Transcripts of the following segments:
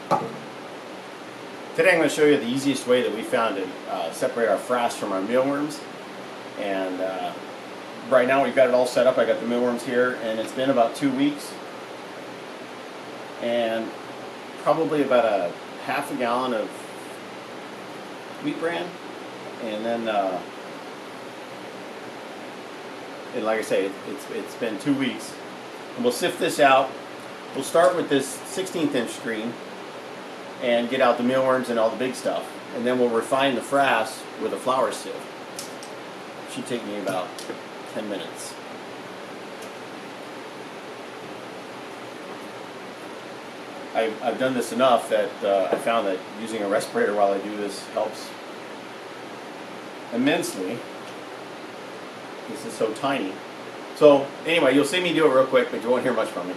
Today I'm going to show you the easiest way that we found to separate our frass from our mealworms. And right now we've got it all set up. I got the mealworms here, and it's been about 2 weeks. And probably about a half a gallon of wheat bran. And then, and like I say, it's been 2 weeks. And we'll sift this out. We'll start with this 16th inch screen and get out the mealworms and all the big stuff. And then we'll refine the frass with a flour sieve. It should take me about 10 minutes. I've done this enough that I found that using a respirator while I do this helps immensely. This is so tiny. So anyway, you'll see me do it real quick, but you won't hear much from me.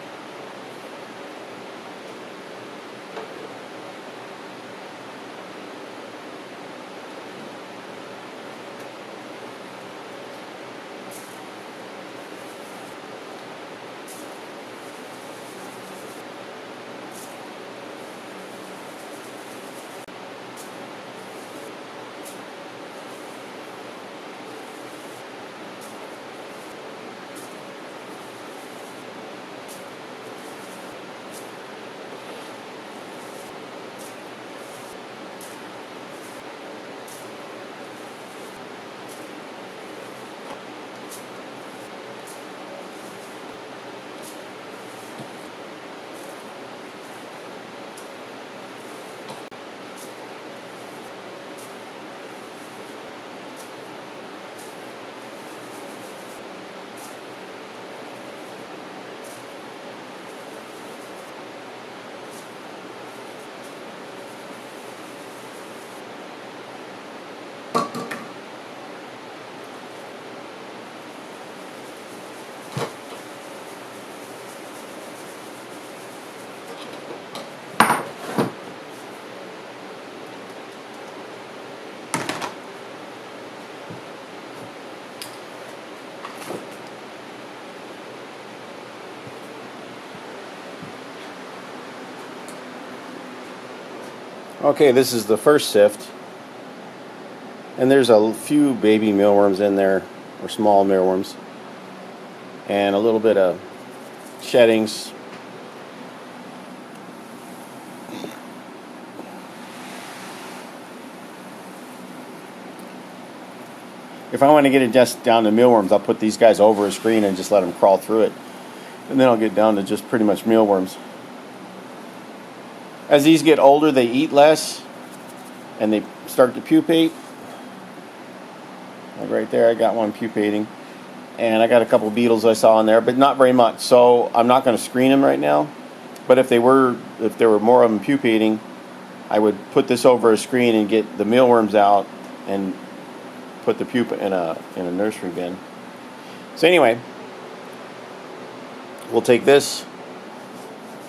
Okay, this is the first sift, and there's a few baby mealworms in there, or small mealworms, and a little bit of sheddings. If I want to get it just down to mealworms, I'll put these guys over a screen and just let them crawl through it, and then I'll get down to just pretty much mealworms. As these get older, they eat less, and they start to pupate. Like right there, I got one pupating. And I got a couple beetles I saw in there, but not very much. So I'm not going to screen them right now. But if there were more of them pupating, I would put this over a screen and get the mealworms out and put the pupa in a nursery bin. So anyway, we'll take this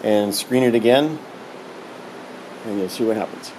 and screen it again, and you'll see what happens.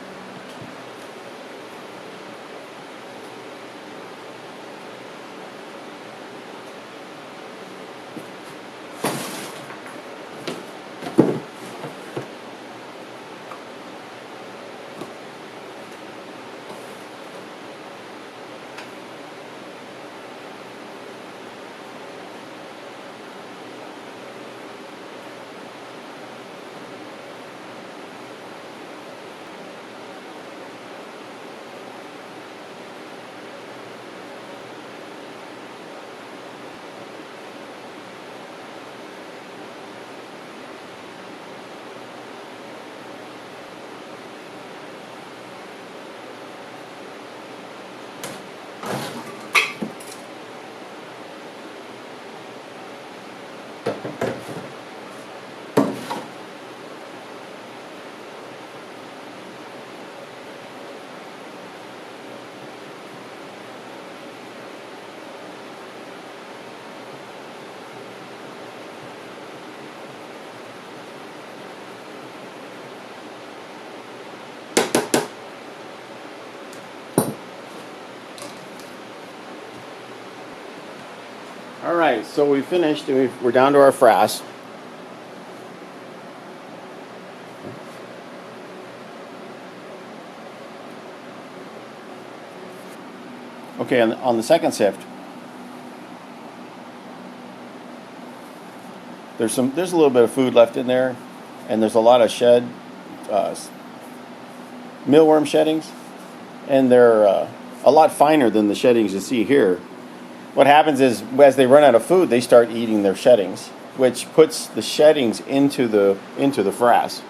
Alright, so we finished, and we're down to our frass. Okay, on the second sift, there's a little bit of food left in there, and there's a lot of mealworm sheddings, and they're a lot finer than the sheddings you see here. What happens is, as they run out of food, they start eating their sheddings, which puts the sheddings into the frass.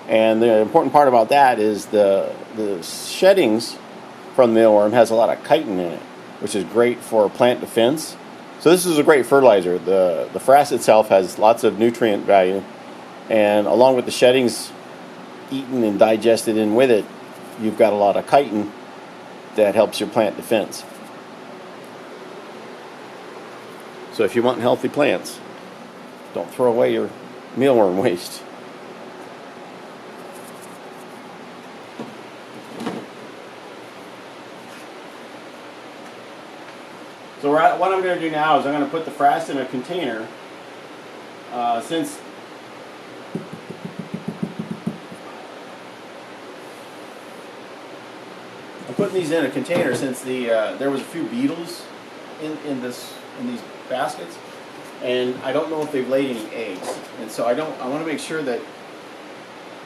And the important part about that is the sheddings from the mealworm has a lot of chitin in it, which is great for plant defense. So this is a great fertilizer. The frass itself has lots of nutrient value, and along with the sheddings eaten and digested in with it, you've got a lot of chitin that helps your plant defense. So if you want healthy plants, don't throw away your mealworm waste. So what I'm going to do now is I'm going to put the frass in a container. Since I'm putting these in a container, since there was a few beetles in these baskets, and I don't know if they've laid any eggs, and so I want to make sure that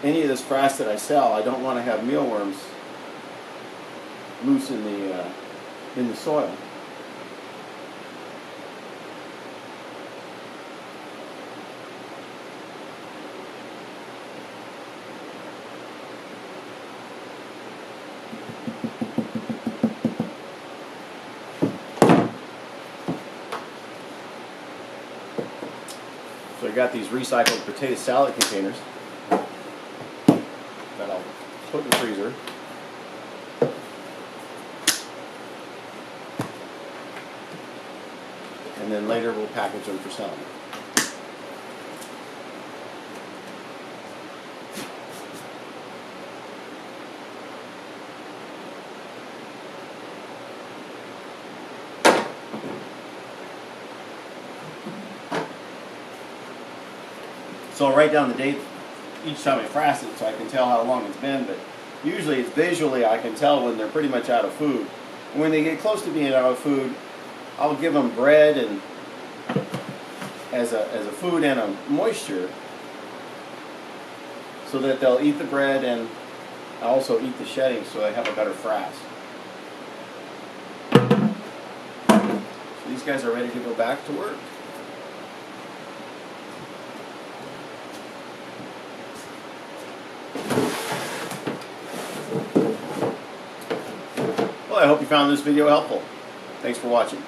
any of this frass that I sell, I don't want to have mealworms loose in the soil. So I got these recycled potato salad containers that I'll put in the freezer. And then later we'll package them for selling. So I'll write down the date each time I frass it so I can tell how long it's been, but usually it's visually I can tell when they're pretty much out of food. And when they get close to being out of food, I'll give them bread and as a food and a moisture so that they'll eat the bread and also eat the shedding so they have a better frass. So these guys are ready to go back to work. Well, I hope you found this video helpful. Thanks for watching.